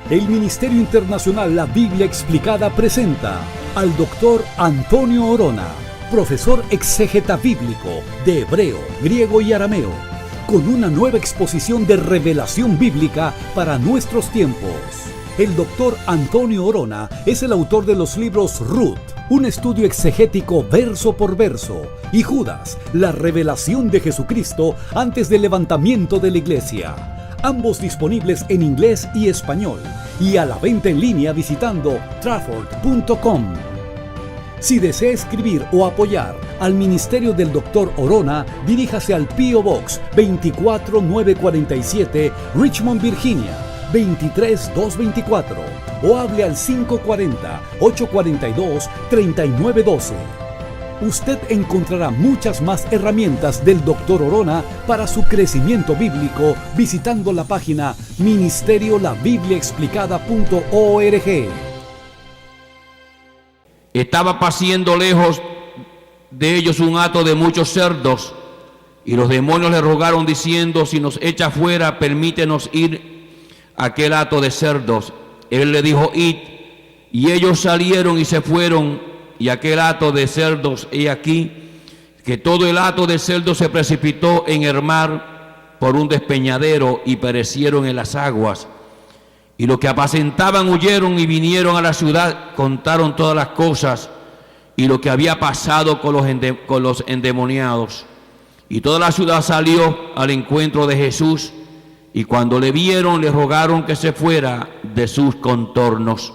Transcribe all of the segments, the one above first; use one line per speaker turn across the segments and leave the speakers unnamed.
El Ministerio Internacional La Biblia Explicada presenta al Dr. Antonio Orona, profesor exégeta bíblico de hebreo, griego y arameo, con una nueva exposición de revelación bíblica para nuestros tiempos. El Dr. Antonio Orona es el autor de los libros Ruth, un estudio exegético verso por verso, y Judas, la revelación de Jesucristo antes del levantamiento de la iglesia. Ambos disponibles en inglés y español, y a la venta en línea visitando trafford.com. Si desea escribir o apoyar al ministerio del Dr. Orona, diríjase al P.O. Box 24947, Richmond, Virginia 23224, o hable al 540-842-3912. Usted encontrará muchas más herramientas del Dr. Orona para su crecimiento bíblico visitando la página ministeriolabibliaexplicada.org.
Estaba pasando lejos de ellos un hato de muchos cerdos, y los demonios le rogaron diciendo: si nos echa fuera, permítenos ir a aquel hato de cerdos. Él le dijo: id. Y ellos salieron y se fueron, y aquel hato de cerdos, he aquí que todo el hato de cerdos se precipitó en el mar por un despeñadero y perecieron en las aguas. Y los que apacentaban huyeron y vinieron a la ciudad, contaron todas las cosas y lo que había pasado con los endemoniados. Y toda la ciudad salió al encuentro de Jesús, y cuando le vieron le rogaron que se fuera de sus contornos.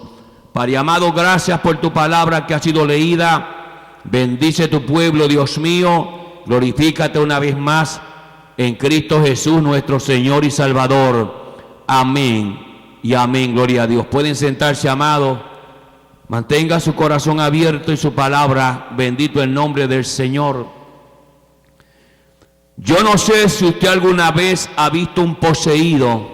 Padre amado, gracias por tu palabra que ha sido leída. Bendice tu pueblo, Dios mío. Glorifícate una vez más en Cristo Jesús, nuestro Señor y Salvador. Amén y amén. Gloria a Dios. Pueden sentarse, amados. Mantenga su corazón abierto y su palabra. Bendito el nombre del Señor. Yo no sé si usted alguna vez ha visto un poseído,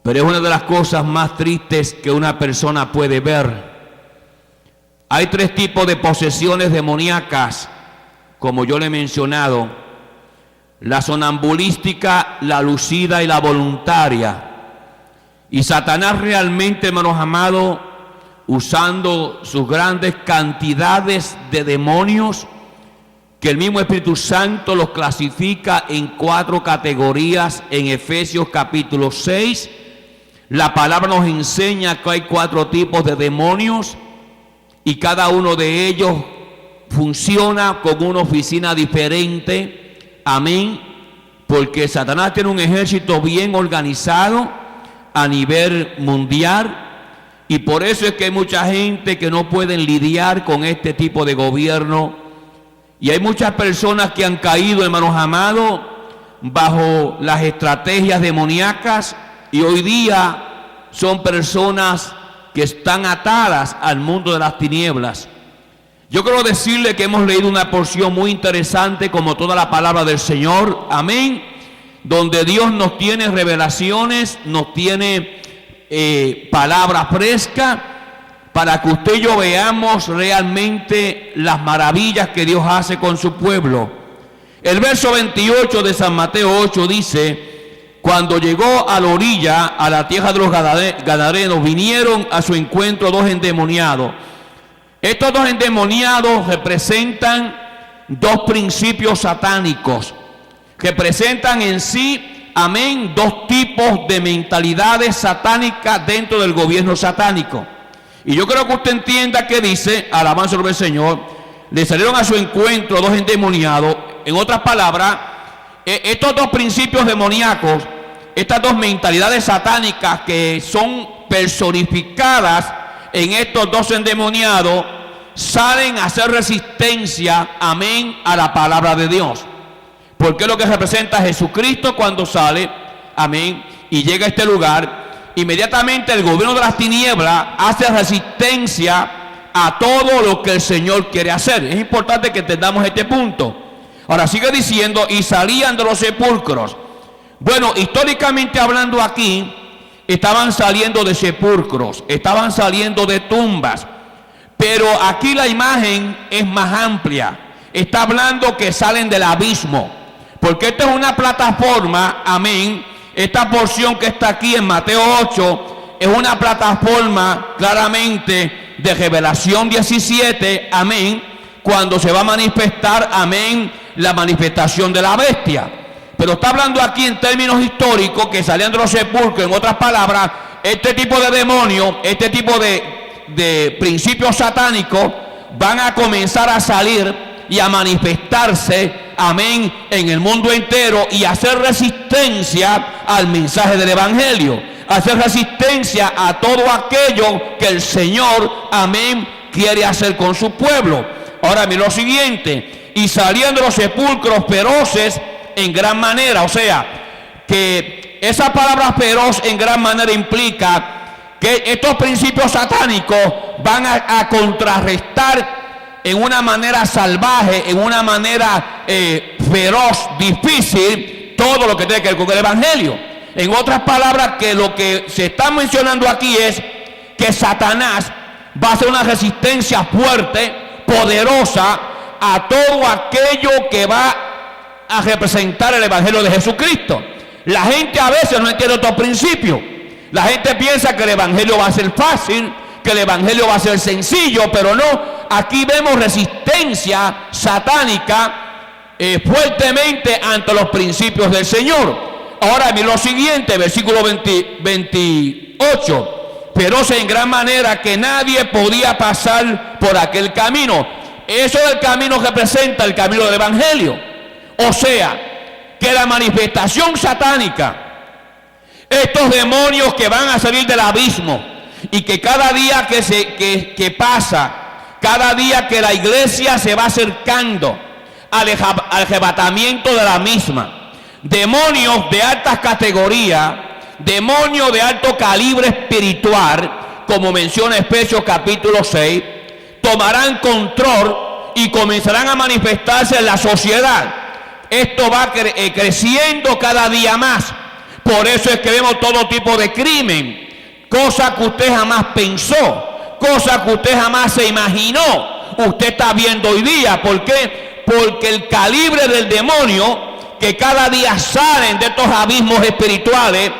pero es una de las cosas más tristes que una persona puede ver. Hay tres tipos de posesiones demoníacas, como yo le he mencionado: la sonambulística, la lucida y la voluntaria. Y Satanás realmente, hermanos amados, usando sus grandes cantidades de demonios, que el mismo Espíritu Santo los clasifica en 4 categorías en Efesios capítulo 6. La palabra nos enseña que hay 4 tipos de demonios y cada uno de ellos funciona con una oficina diferente. Amén. Porque Satanás tiene un ejército bien organizado a nivel mundial, y por eso es que hay mucha gente que no pueden lidiar con este tipo de gobierno, y hay muchas personas que han caído, hermanos amados, bajo las estrategias demoníacas, y hoy día son personas que están atadas al mundo de las tinieblas. Yo quiero decirle que hemos leído una porción muy interesante, como toda la palabra del Señor, amén, donde Dios nos tiene revelaciones, nos tiene palabra fresca, para que usted y yo veamos realmente las maravillas que Dios hace con su pueblo. El verso 28 de San Mateo 8 dice: cuando llegó a la orilla, a la tierra de los Gadarenos, vinieron a su encuentro 2 endemoniados. Estos 2 endemoniados representan 2 principios satánicos, que presentan en sí, amén, 2 tipos de mentalidades satánicas dentro del gobierno satánico. Y yo creo que usted entienda que dice, alabanza al Señor, le salieron a su encuentro 2 endemoniados. En otras palabras, estos 2 principios demoníacos, estas 2 mentalidades satánicas que son personificadas en estos 2 endemoniados, salen a hacer resistencia, amén, a la palabra de Dios. Porque es lo que representa Jesucristo cuando sale, amén, y llega a este lugar. Inmediatamente el gobierno de las tinieblas hace resistencia a todo lo que el Señor quiere hacer. Es importante que entendamos este punto. Ahora sigue diciendo: y salían de los sepulcros. Bueno, históricamente hablando, aquí estaban saliendo de sepulcros, estaban saliendo de tumbas, pero aquí la imagen es más amplia. Está hablando que salen del abismo, porque esta es una plataforma, amén. Esta porción que está aquí en Mateo 8 es una plataforma claramente de Revelación 17, amén, cuando se va a manifestar, amén, la manifestación de la bestia. Pero está hablando aquí en términos históricos que salían de los sepulcros. En otras palabras, este tipo de demonios, este tipo de principios satánicos van a comenzar a salir y a manifestarse, amén, en el mundo entero y hacer resistencia al mensaje del evangelio, hacer resistencia a todo aquello que el Señor, amén, quiere hacer con su pueblo. Ahora mira lo siguiente: y saliendo de los sepulcros feroces en gran manera. O sea, que esa palabra feroz en gran manera implica que estos principios satánicos van a contrarrestar en una manera salvaje, en una manera feroz, difícil, todo lo que tiene que ver con el evangelio. En otras palabras, que lo que se está mencionando aquí es que Satanás va a hacer una resistencia fuerte, poderosa, a todo aquello que va a representar el evangelio de Jesucristo. La gente a veces no entiende estos principios. La gente piensa que el evangelio va a ser fácil, que el evangelio va a ser sencillo, pero no. Aquí vemos resistencia satánica fuertemente ante los principios del Señor. Ahora mira lo siguiente, versículo 28. Feroz en gran manera que nadie podía pasar por aquel camino. Eso del camino representa el camino del evangelio. O sea, que la manifestación satánica, estos demonios que van a salir del abismo, y que cada día que pasa, cada día que la iglesia se va acercando al arrebatamiento de la misma, demonios de altas categorías, demonios de alto calibre espiritual, como menciona Efesios capítulo 6, tomarán control y comenzarán a manifestarse en la sociedad. Esto va creciendo cada día más. Por eso es que vemos todo tipo de crimen, cosa que usted jamás pensó, cosa que usted jamás se imaginó. Usted está viendo hoy día. ¿Por qué? Porque el calibre del demonio que cada día salen de estos abismos espirituales,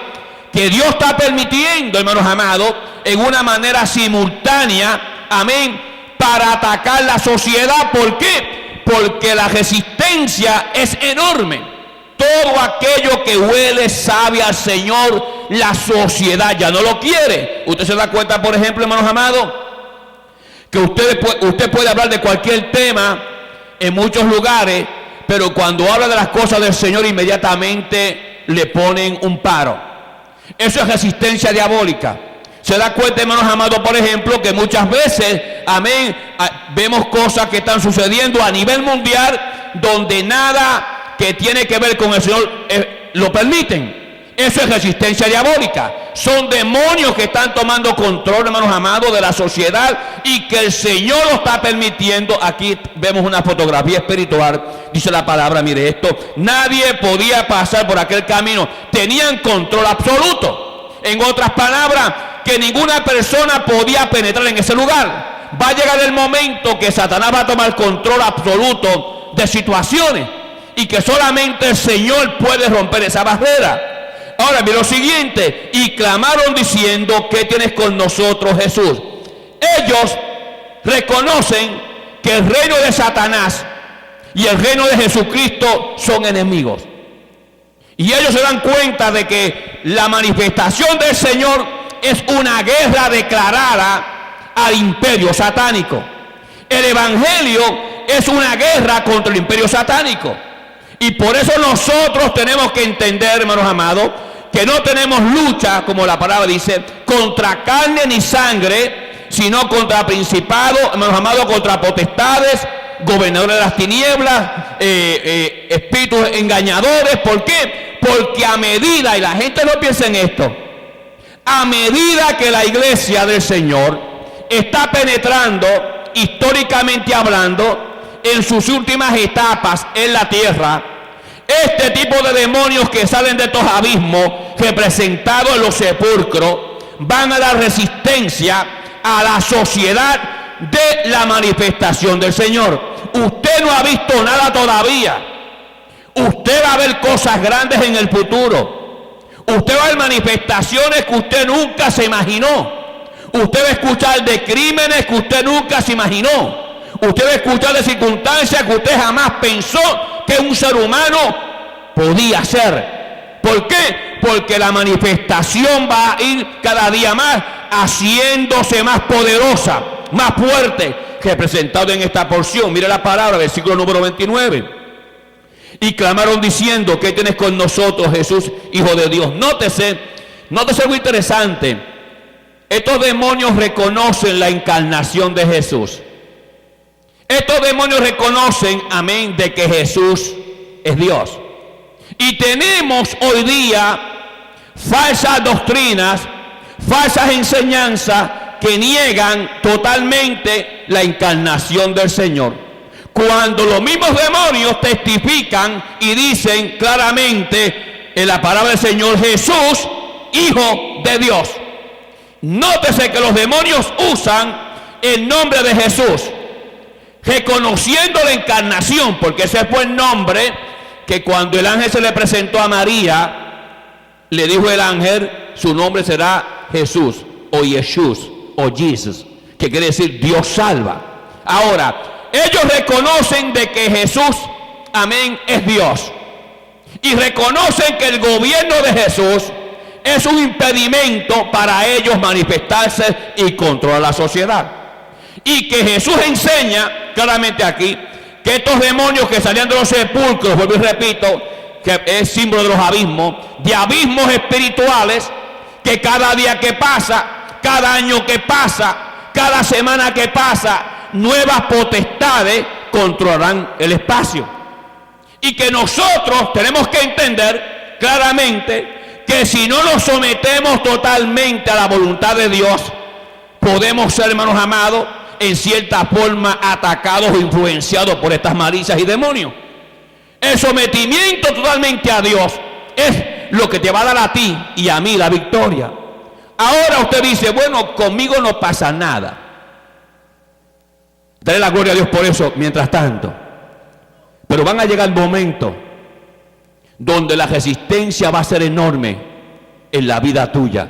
que Dios está permitiendo, hermanos amados, en una manera simultánea, amén, para atacar la sociedad. ¿Por qué? Porque la resistencia es enorme. Todo aquello que huele, sabe al Señor, la sociedad ya no lo quiere. Usted se da cuenta, por ejemplo, hermanos amados, que usted puede hablar de cualquier tema en muchos lugares, pero cuando habla de las cosas del Señor, inmediatamente le ponen un paro. Eso es resistencia diabólica. Se da cuenta, hermanos amados, por ejemplo, que muchas veces, amén, vemos cosas que están sucediendo a nivel mundial donde nada que tiene que ver con el Señor lo permiten. Eso es resistencia diabólica. Son demonios que están tomando control, hermanos amados, de la sociedad, y que el Señor lo está permitiendo. Aquí vemos una fotografía espiritual. Dice la palabra, mire esto: nadie podía pasar por aquel camino. Tenían control absoluto. En otras palabras, que ninguna persona podía penetrar en ese lugar. Va a llegar el momento que Satanás va a tomar control absoluto de situaciones, y que solamente el Señor puede romper esa barrera. Ahora mira lo siguiente: y clamaron diciendo, ¿qué tienes con nosotros, Jesús? Ellos reconocen que el reino de Satanás y el reino de Jesucristo son enemigos, y ellos se dan cuenta de que la manifestación del Señor es una guerra declarada al imperio satánico. El evangelio es una guerra contra el imperio satánico. Y por eso nosotros tenemos que entender, hermanos amados, que no tenemos lucha, como la palabra dice, contra carne ni sangre, sino contra principados, hermanos amados, contra potestades, gobernadores de las tinieblas, espíritus engañadores. ¿Por qué? Porque a medida, y la gente no piensa en esto, a medida que la iglesia del Señor está penetrando, históricamente hablando, en sus últimas etapas en la tierra, este tipo de demonios que salen de estos abismos, representados en los sepulcros, van a dar resistencia a la sociedad de la manifestación del Señor. Usted no ha visto nada todavía. Usted va a ver cosas grandes en el futuro. Usted va a ver manifestaciones que usted nunca se imaginó. Usted va a escuchar de crímenes que usted nunca se imaginó. Usted va a escuchar de circunstancias que usted jamás pensó que un ser humano podía ser. ¿Por qué? Porque la manifestación va a ir cada día más haciéndose más poderosa, más fuerte, representado en esta porción. Mire la palabra, versículo número 29. Y clamaron diciendo: ¿qué tienes con nosotros, Jesús, Hijo de Dios? Nótese muy interesante. Estos demonios reconocen la encarnación de Jesús. Estos demonios reconocen, amén, de que Jesús es Dios. Y tenemos hoy día falsas doctrinas, falsas enseñanzas que niegan totalmente la encarnación del Señor. Cuando los mismos demonios testifican y dicen claramente en la palabra del Señor: Jesús, Hijo de Dios. Nótese que los demonios usan el nombre de Jesús, reconociendo la encarnación, porque ese fue el nombre que cuando el ángel se le presentó a María, le dijo el ángel: su nombre será Jesús, o Jesús, o Jesus, que quiere decir Dios salva. Ahora, ellos reconocen de que Jesús, amén, es Dios. Y reconocen que el gobierno de Jesús es un impedimento para ellos manifestarse y controlar la sociedad. Y que Jesús enseña claramente aquí que estos demonios que salían de los sepulcros, vuelvo y repito, que es símbolo de los abismos, de abismos espirituales, que cada día que pasa, cada año que pasa, cada semana que pasa, nuevas potestades controlarán el espacio. Y que nosotros tenemos que entender claramente que si no nos sometemos totalmente a la voluntad de Dios, podemos ser, hermanos amados, en cierta forma atacados o influenciados por estas malicias y demonios. El sometimiento totalmente a Dios es lo que te va a dar a ti y a mí la victoria. Ahora usted dice: bueno, conmigo no pasa nada. Dale la gloria a Dios por eso mientras tanto. Pero van a llegar momentos donde la resistencia va a ser enorme en la vida tuya.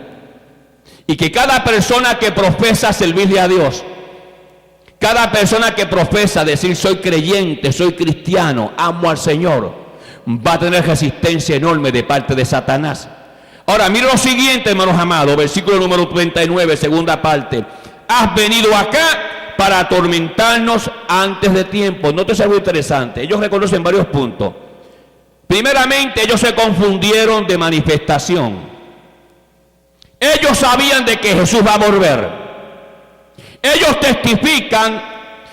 Y que cada persona que profesa servirle a Dios, cada persona que profesa decir: soy creyente, soy cristiano, amo al Señor, va a tener resistencia enorme de parte de Satanás. Ahora, mire lo siguiente, hermanos amados, versículo número 39, segunda parte. Has venido acá para atormentarnos antes de tiempo. Nótese algo interesante. Ellos reconocen varios puntos. Primeramente, ellos se confundieron de manifestación. Ellos sabían de que Jesús va a volver. Ellos testifican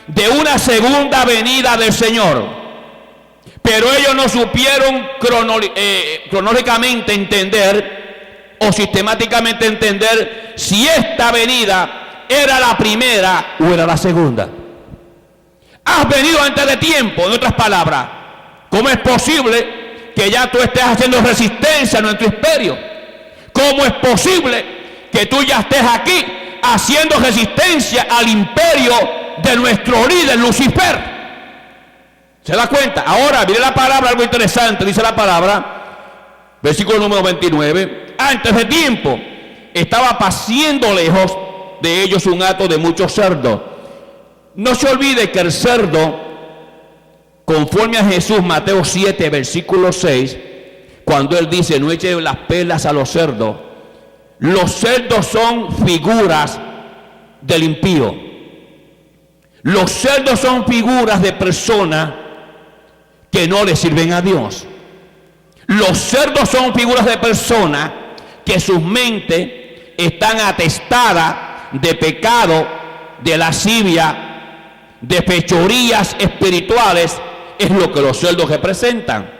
de una segunda venida del Señor, pero ellos no supieron cronológicamente entender o sistemáticamente entender si esta venida era la primera o era la segunda. Has venido antes de tiempo. En otras palabras, ¿cómo es posible que ya tú estés haciendo resistencia a nuestro imperio? ¿Cómo es posible que tú ya estés aquí haciendo resistencia al imperio de nuestro líder Lucifer? ¿Se da cuenta? Ahora, mire la palabra, algo interesante, dice la palabra, versículo número 29, antes de tiempo estaba paciendo lejos de ellos un hato de muchos cerdos. No se olvide que el cerdo, conforme a Jesús, Mateo 7, versículo 6, cuando él dice: no echen las perlas a los cerdos son figuras del impío. Los cerdos son figuras de personas que no le sirven a Dios. Los cerdos son figuras de personas que sus mentes están atestadas de pecado, de lascivia, de fechorías espirituales. Es lo que los cerdos representan,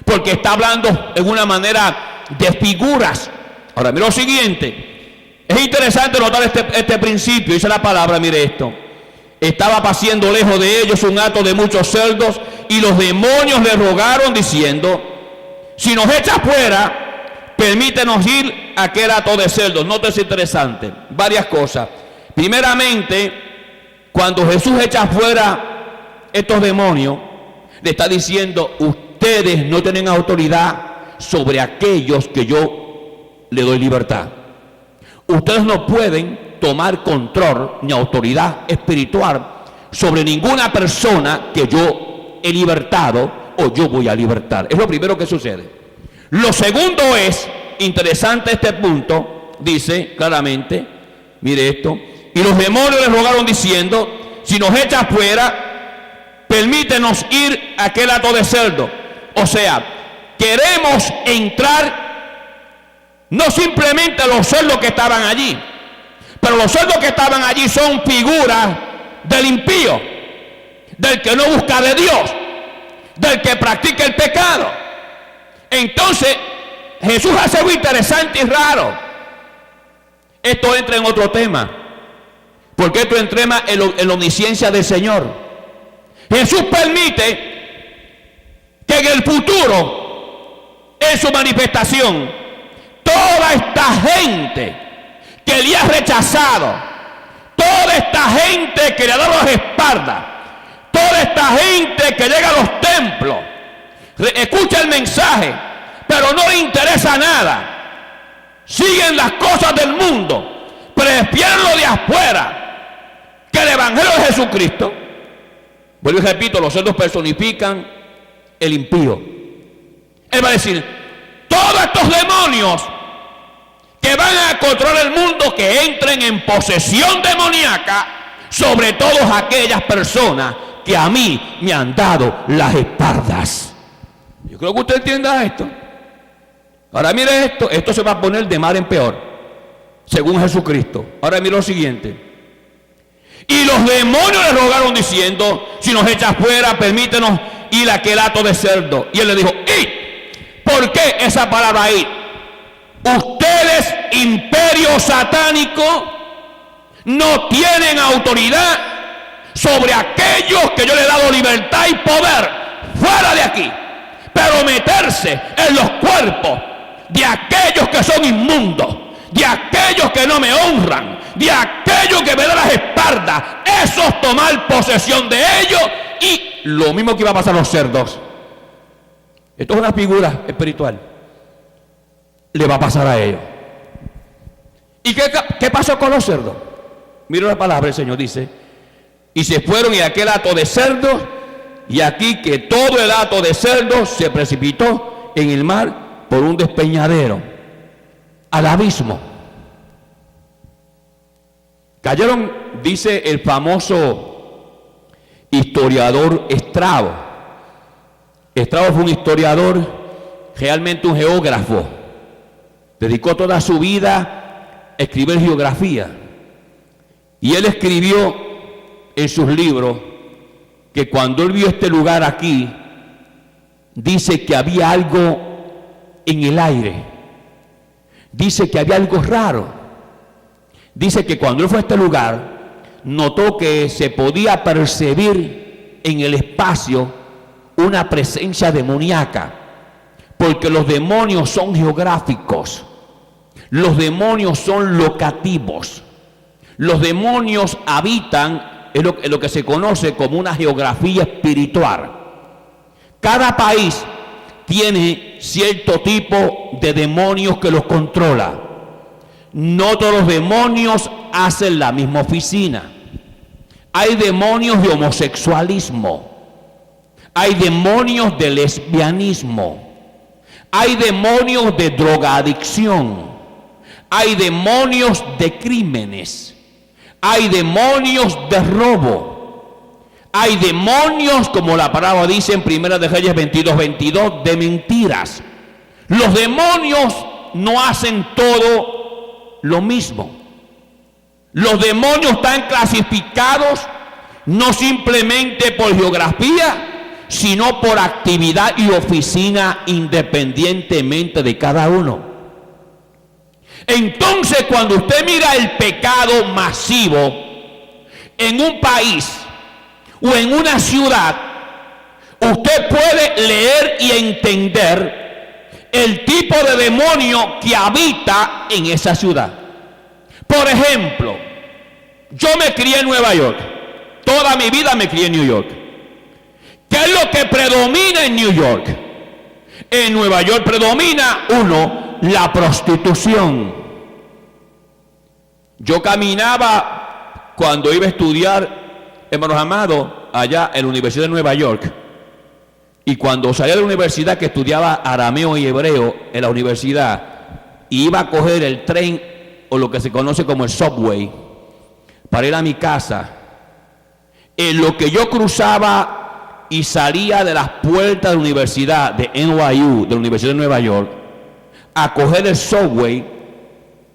porque está hablando en una manera de figuras. Ahora, mira lo siguiente. Es interesante notar este principio. Dice la palabra, mire esto: estaba paciendo lejos de ellos un hato de muchos cerdos, y los demonios le rogaron diciendo: si nos echas fuera, permítenos ir a aquel hato de cerdos. Nótese interesante, varias cosas. Primeramente, cuando Jesús echa fuera estos demonios, le está diciendo: ustedes no tienen autoridad sobre aquellos que yo le doy libertad. Ustedes no pueden tomar control ni autoridad espiritual sobre ninguna persona que yo he libertado o yo voy a libertar. Es lo primero que sucede. Lo segundo es, interesante este punto, dice claramente, mire esto, y los demonios les rogaron diciendo, si nos echas fuera, permítenos ir a aquel hato de cerdo. O sea, queremos entrar, no simplemente los cerdos que estaban allí, pero los cerdos que estaban allí son figuras del impío, del que no busca de Dios, del que practica el pecado. Entonces Jesús hace algo interesante y raro. Esto entra en otro tema, porque esto entra en la omnisciencia del Señor. Jesús permite que en el futuro, en su manifestación, toda esta gente que le ha rechazado, toda esta gente que le ha dado las espaldas, toda esta gente que llega a los templos, escucha el mensaje, pero no le interesa nada, siguen las cosas del mundo, prefieren lo de afuera que el evangelio de Jesucristo. Vuelvo y repito, los cerdos personifican el impío. Él va a decir, todos estos demonios que van a controlar el mundo, que entren en posesión demoníaca sobre todas aquellas personas que a mí me han dado las espaldas. Yo creo que usted entienda esto. Ahora mire esto se va a poner de mal en peor, según Jesucristo. Ahora mire lo siguiente. Y los demonios le rogaron diciendo, si nos echas fuera, permítenos ir a aquel hato de cerdo. Y él le dijo, id. ¿Por qué esa palabra id? Ustedes, imperio satánico, no tienen autoridad sobre aquellos que yo le he dado libertad y poder fuera de aquí, pero meterse en los cuerpos de aquellos que son inmundos, de aquellos que no me honran, de aquellos que me dan las espaldas, esos tomar posesión de ellos. Y lo mismo que iba a pasar a los cerdos. Esto es una figura espiritual. Le va a pasar a ellos. ¿Y qué pasó con los cerdos? Mira la palabra, el Señor dice, y se fueron en aquel hato de cerdos, y aquí que todo el hato de cerdos se precipitó en el mar por un despeñadero al abismo. Cayeron, dice el famoso historiador Estrabo. Estrabo fue un historiador, realmente un geógrafo. Dedicó toda su vida a escribir geografía. Y él escribió en sus libros que cuando él vio este lugar aquí, dice que había algo en el aire. Dice que había algo raro. Dice que cuando él fue a este lugar, notó que se podía percibir en el espacio una presencia demoníaca, porque los demonios son geográficos, los demonios son locativos, los demonios habitan en lo que se conoce como una geografía espiritual. Cada país tiene cierto tipo de demonios que los controla. No todos los demonios hacen la misma oficina. Hay demonios de homosexualismo, hay demonios de lesbianismo, hay demonios de drogadicción, hay demonios de crímenes, hay demonios de robo, hay demonios, como la palabra dice en 1 de Reyes 22:22, de mentiras. Los demonios no hacen todo lo mismo. Los demonios están clasificados no simplemente por geografía, sino por actividad y oficina independientemente de cada uno. Entonces, cuando usted mira el pecado masivo en un país o en una ciudad, usted puede leer y entender el tipo de demonio que habita en esa ciudad. Por ejemplo, yo me crié en Nueva York. Toda mi vida me crié en New York. ¿Qué es lo que predomina en New York? En Nueva York predomina, uno, la prostitución. Yo caminaba cuando iba a estudiar, hermanos amados, allá en la Universidad de Nueva York. Y cuando salía de la universidad, que estudiaba arameo y hebreo en la universidad, iba a coger el tren o lo que se conoce como el subway para ir a mi casa. En lo que yo cruzaba y salía de las puertas de la universidad de NYU, de la Universidad de Nueva York, a coger el subway,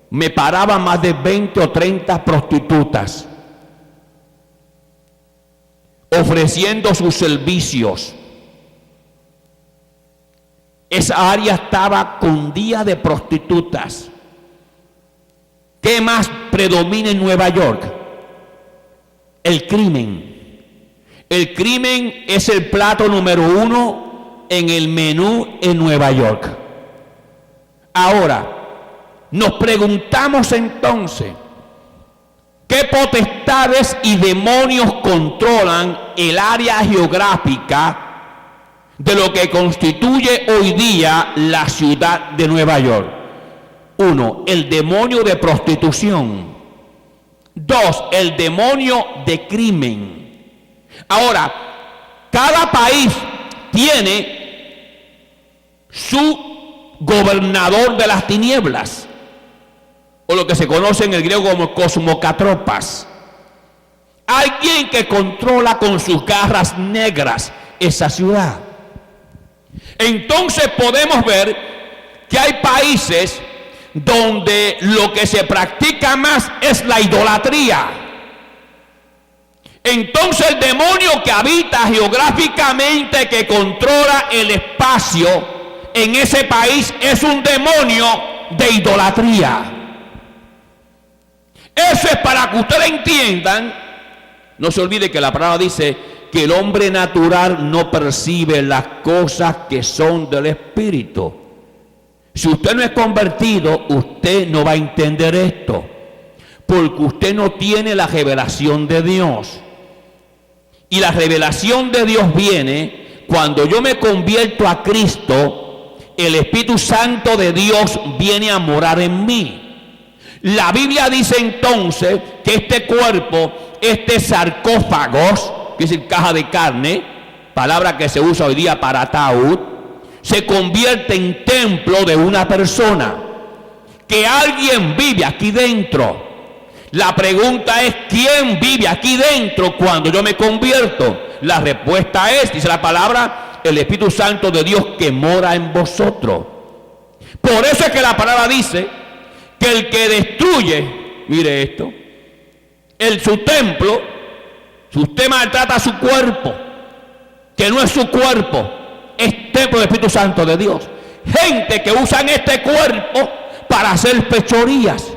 me paraban más de 20 o 30 prostitutas ofreciendo sus servicios. Esa área estaba cundida de prostitutas. ¿Qué más predomina en Nueva York? El crimen. El crimen es el plato número 1 en el menú en Nueva York. Ahora, nos preguntamos entonces, ¿qué potestades y demonios controlan el área geográfica de lo que constituye hoy día la ciudad de Nueva York? 1, el demonio de prostitución. 2, el demonio de crimen. Ahora, cada país tiene su gobernador de las tinieblas, o lo que se conoce en el griego como cosmocatropas. Alguien que controla con sus garras negras esa ciudad. Entonces podemos ver que hay países donde lo que se practica más es la idolatría. Entonces el demonio que habita geográficamente, que controla el espacio en ese país, es un demonio de idolatría. Eso es para que ustedes entiendan. No se olvide que la palabra dice que el hombre natural no percibe las cosas que son del Espíritu. Si usted no es convertido, usted no va a entender esto, porque usted no tiene la revelación de Dios. Y la revelación de Dios viene cuando yo me convierto a Cristo. El Espíritu Santo de Dios viene a morar en mí. La Biblia dice entonces que este cuerpo, este sarcófago, que es decir, caja de carne, palabra que se usa hoy día para ataúd, se convierte en templo de una persona, que alguien vive aquí dentro. La pregunta es, ¿quién vive aquí dentro cuando yo me convierto? La respuesta es, dice la palabra, el Espíritu Santo de Dios que mora en vosotros. Por eso es que la palabra dice que el que destruye, mire esto, su templo, si usted maltrata su cuerpo, que no es su cuerpo, es templo del Espíritu Santo de Dios. Gente que usan este cuerpo para hacer fechorías,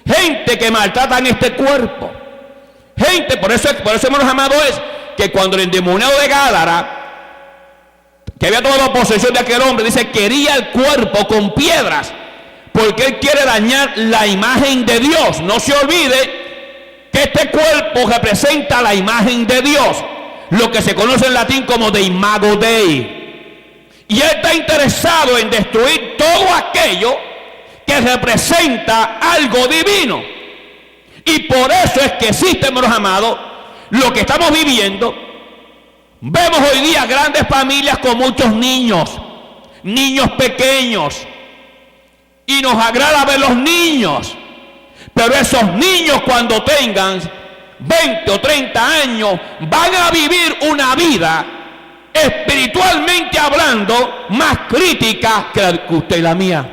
gente que maltratan este cuerpo, gente, por eso hermanos amados, es que cuando el endemoniado de Gádara, que había tomado posesión de aquel hombre, dice, quería el cuerpo con piedras, porque él quiere dañar la imagen de Dios. No se olvide que este cuerpo representa la imagen de Dios, lo que se conoce en latín como de imago Dei. Y él está interesado en destruir todo aquello que representa algo divino. Y por eso es que existe, hermanos amados, lo que estamos viviendo. Vemos hoy día grandes familias con muchos niños pequeños, y nos agrada ver los niños, pero esos niños cuando tengan 20 o 30 años van a vivir una vida espiritualmente hablando más crítica que usted y la mía,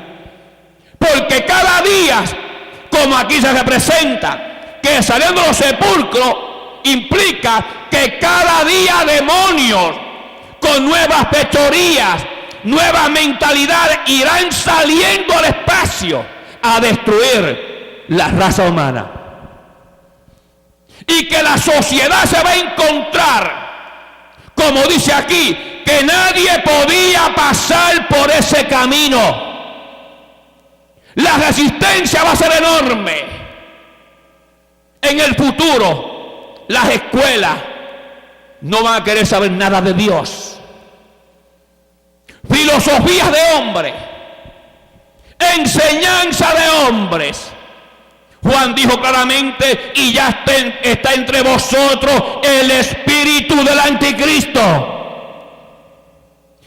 porque cada día, como aquí se representa, que saliendo de los sepulcros implica que cada día demonios con nuevas fechorías, nuevas mentalidades irán saliendo al espacio a destruir la raza humana, y que la sociedad se va a encontrar, como dice aquí, que nadie podía pasar por ese camino. La resistencia va a ser enorme. En el futuro las escuelas no van a querer saber nada de Dios. Filosofías de hombre, enseñanza de hombres. Juan dijo claramente, y ya está entre vosotros el espíritu del anticristo.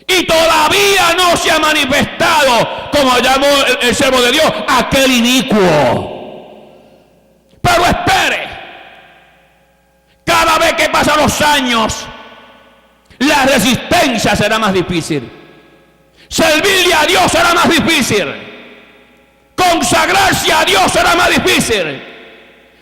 Y todavía no se ha manifestado, como llamó el siervo de Dios, aquel inicuo. Pero espere, cada vez que pasan los años, la resistencia será más difícil. Servirle a Dios será más difícil. Consagrarse a Dios será más difícil.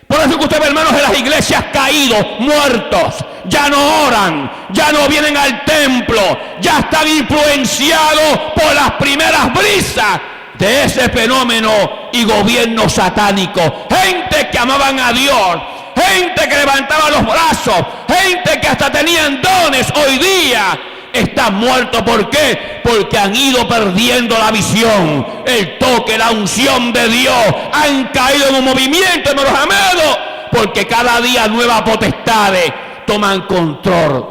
Por eso que usted ve hermanos en las iglesias caídos, muertos, ya no oran, ya no vienen al templo, ya están influenciados por las primeras brisas de ese fenómeno y gobierno satánico. Gente que amaban a Dios, gente que levantaba los brazos, gente que hasta tenían dones, hoy día están muertos. ¿Por qué? Porque han ido perdiendo la visión, el toque, la unción de Dios. Han caído en un movimiento, hermanos amados, porque cada día nuevas potestades toman control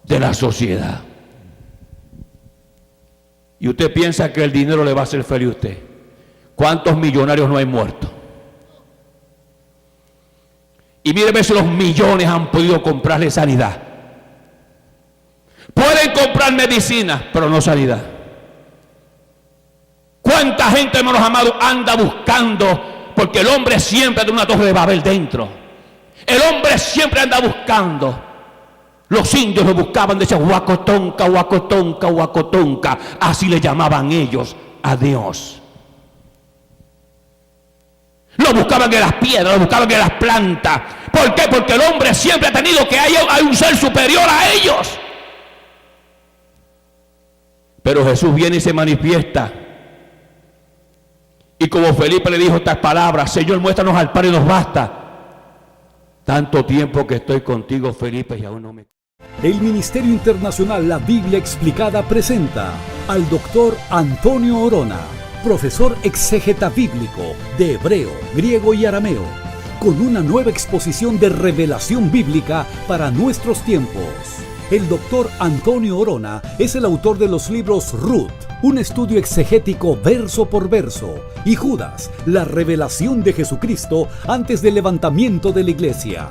de la sociedad. Y usted piensa que el dinero le va a hacer feliz a usted. ¿Cuántos millonarios no hay muertos? Y mire si los millones han podido comprarle sanidad. Pueden comprar medicina, pero no sanidad. ¿Cuánta gente, hermanos amados, anda buscando? Porque el hombre siempre tiene una torre de Babel dentro. El hombre siempre anda buscando. Los indios lo buscaban, decían huacotonca, huacotonca, huacotonca. Así le llamaban ellos a Dios. Lo buscaban en las piedras, lo buscaban en las plantas. ¿Por qué? Porque el hombre siempre ha tenido que hay un ser superior a ellos. Pero Jesús viene y se manifiesta. Y como Felipe le dijo estas palabras, Señor, muéstranos al Padre y nos basta. Tanto tiempo que estoy contigo, Felipe, y aún no me...
El Ministerio Internacional La Biblia Explicada presenta al doctor Antonio Orona, profesor exégeta bíblico de hebreo, griego y arameo, con una nueva exposición de revelación bíblica para nuestros tiempos. El doctor Antonio Orona es el autor de los libros Ruth, un estudio exegético verso por verso, y Judas, la revelación de Jesucristo antes del levantamiento de la iglesia.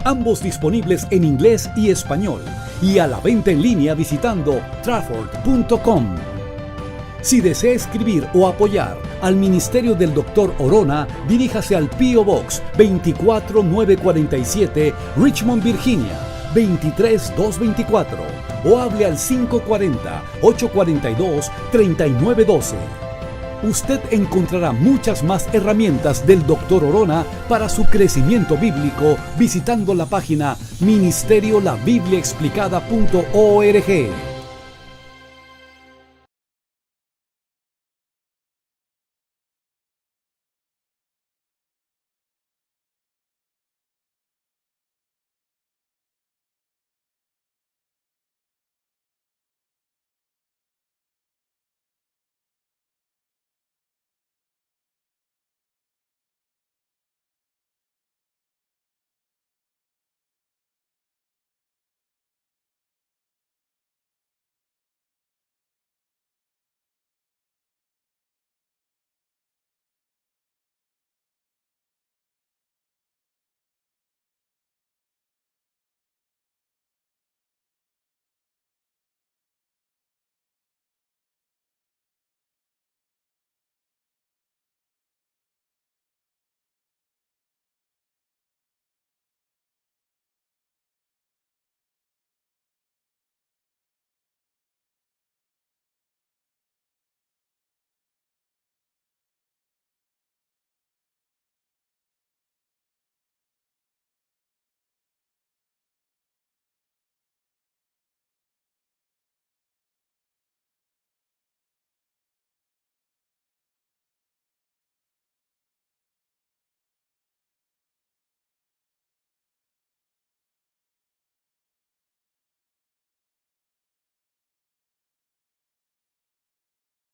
Ambos disponibles en inglés y español, y a la venta en línea visitando trafford.com. Si desea escribir o apoyar al ministerio del Dr. Orona, diríjase al P.O. Box 24947, Richmond, Virginia 23224, o hable al 540-842-3912. Usted encontrará muchas más herramientas del Dr. Orona para su crecimiento bíblico visitando la página ministeriolabibliaexplicada.org.